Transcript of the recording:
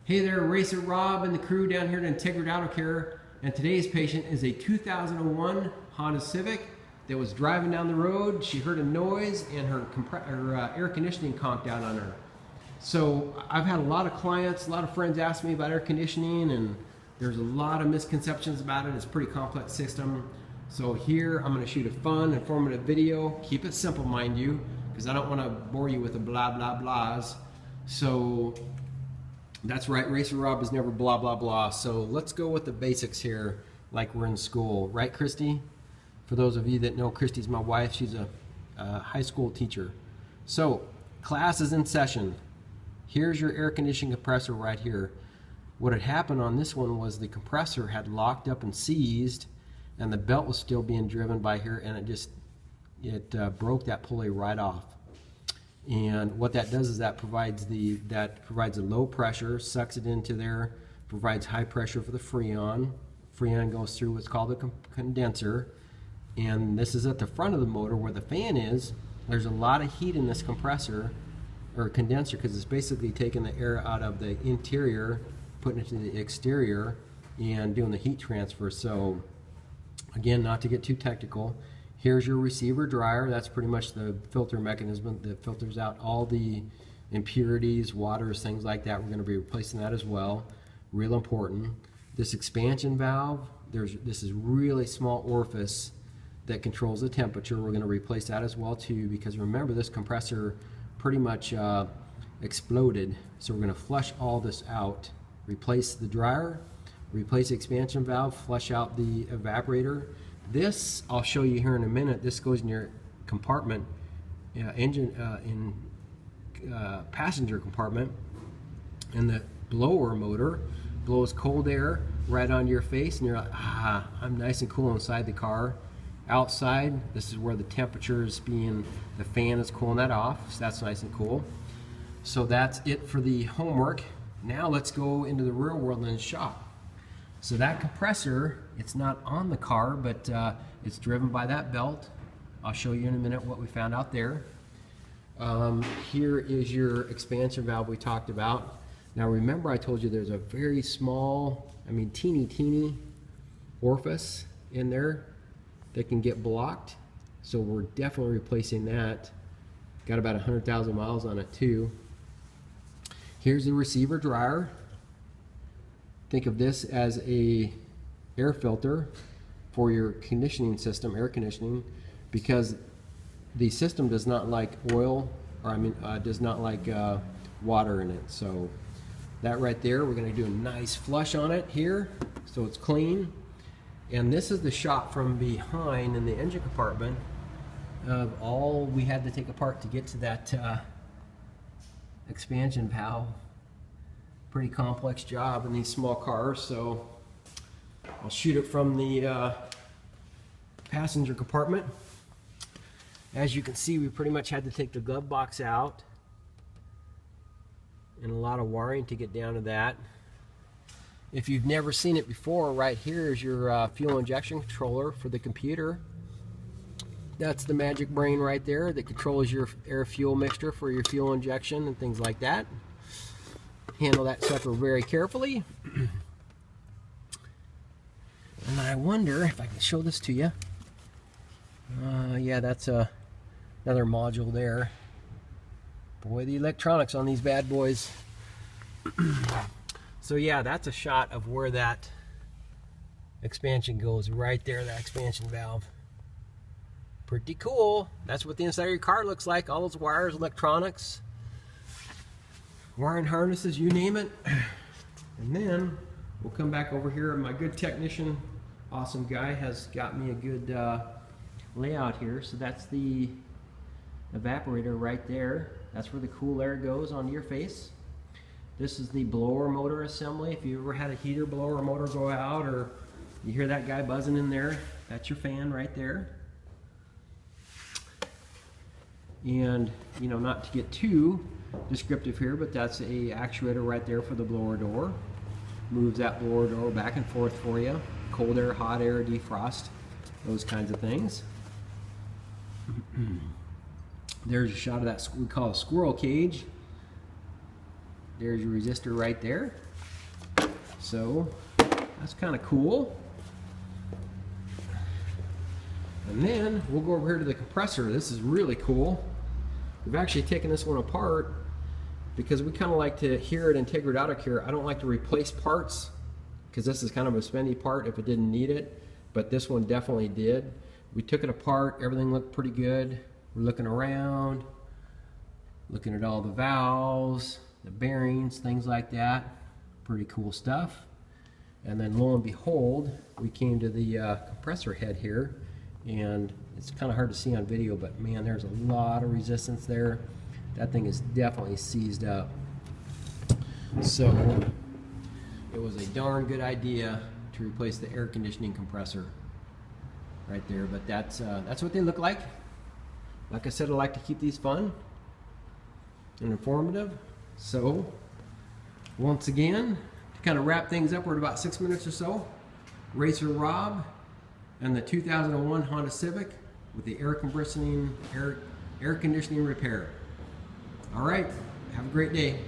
Hey there, Racer Rob and the crew down here at Integrity Auto Care, and today's patient is a 2001 Honda Civic that was driving down the road. She heard a noise and her air conditioning conked out on her. So I've had a lot of clients, a lot of friends ask me about air conditioning, and there's a lot of misconceptions about it. It's a pretty complex system. So here I'm going to shoot a fun, informative video. Keep it simple, mind you, because I don't want to bore you with the blah blah blahs. So that's right, Racer Rob is never blah blah blah. So let's go with the basics here, like we're in school, right, Christy? For those of you that know, Christy's my wife. She's a high school teacher. So class is in session. Here's your air conditioning compressor right here. What had happened on this one was the compressor had locked up and seized, and the belt was still being driven by here, and it broke that pulley right off. And what that does is that provides a low pressure, sucks it into there, provides high pressure for the freon. Freon goes through what's called a condenser, and this is at the front of the motor where the fan is. There's a lot of heat in this compressor or condenser because it's basically taking the air out of the interior, putting it to the exterior, and doing the heat transfer. So again, not to get too technical, here's your receiver dryer. That's pretty much the filter mechanism that filters out all the impurities, waters, things like that. We're going to be replacing that as well. Real important. This expansion valve, this is really small orifice that controls the temperature. We're going to replace that as well too, because remember, this compressor pretty much exploded. So we're going to flush all this out, replace the dryer, replace the expansion valve, flush out the evaporator. This I'll show you here in a minute. This goes in your compartment, passenger compartment, and the blower motor blows cold air right onto your face, and you're like, ah, I'm nice and cool inside the car. Outside, this is where the temperature is the fan is cooling that off, so that's nice and cool. So that's it for the homework. Now let's go into the real world and shop. So that compressor, it's not on the car, but it's driven by that belt. I'll show you in a minute what we found out there. Here is your expansion valve we talked about. Now remember, I told you there's a very small, teeny orifice in there that can get blocked. So we're definitely replacing that. Got about 100,000 miles on it too. Here's the receiver dryer. Think of this as a air filter for your conditioning system, air conditioning, because the system does not like oil, or does not like water in it. So that right there, we're going to do a nice flush on it here so it's clean. And this is the shot from behind in the engine compartment of all we had to take apart to get to that expansion valve. Pretty complex job in these small cars, so I'll shoot it from the passenger compartment. As you can see, we pretty much had to take the glove box out, and a lot of wiring to get down to that. If you've never seen it before, right here is your fuel injection controller for the computer. That's the magic brain right there that controls your air-fuel mixture for your fuel injection and things like that. Handle that sucker very carefully. And I wonder if I can show this to you. Yeah, that's another module there. Boy, the electronics on these bad boys. So yeah, that's a shot of where that expansion goes, right there, that expansion valve. Pretty cool. That's what the inside of your car looks like. All those wires, electronics, wiring harnesses, you name it. And then we'll come back over here, and my good technician, awesome guy, has got me a good layout here. So that's the evaporator right there. That's where the cool air goes onto your face. This is the blower motor assembly. If you ever had a heater blower motor go out, or you hear that guy buzzing in there, that's your fan right there. And not to get too descriptive here, but that's a actuator right there for the blower door. Moves that blower door back and forth for you. Cold air, hot air, defrost, those kinds of things. There's a shot of that we call a squirrel cage. There's your resistor right there. So that's kind of cool. And then we'll go over here to the compressor. This is really cool. We've actually taken this one apart because we kind of like to, here at Integrate Auto Care, I don't like to replace parts because this is kind of a spendy part if it didn't need it, but this one definitely did. We took it apart, everything looked pretty good. We're looking around, looking at all the valves, the bearings, things like that. Pretty cool stuff. And then lo and behold, we came to the compressor head here, and it's kind of hard to see on video, but man, there's a lot of resistance there. That thing is definitely seized up. So it was a darn good idea to replace the air conditioning compressor right there, but that's what they look like. Like I said, I like to keep these fun and informative. So once again, to kind of wrap things up, we're at about 6 minutes or so. Racer Rob and the 2001 Honda Civic with the air conditioning repair. All right, have a great day.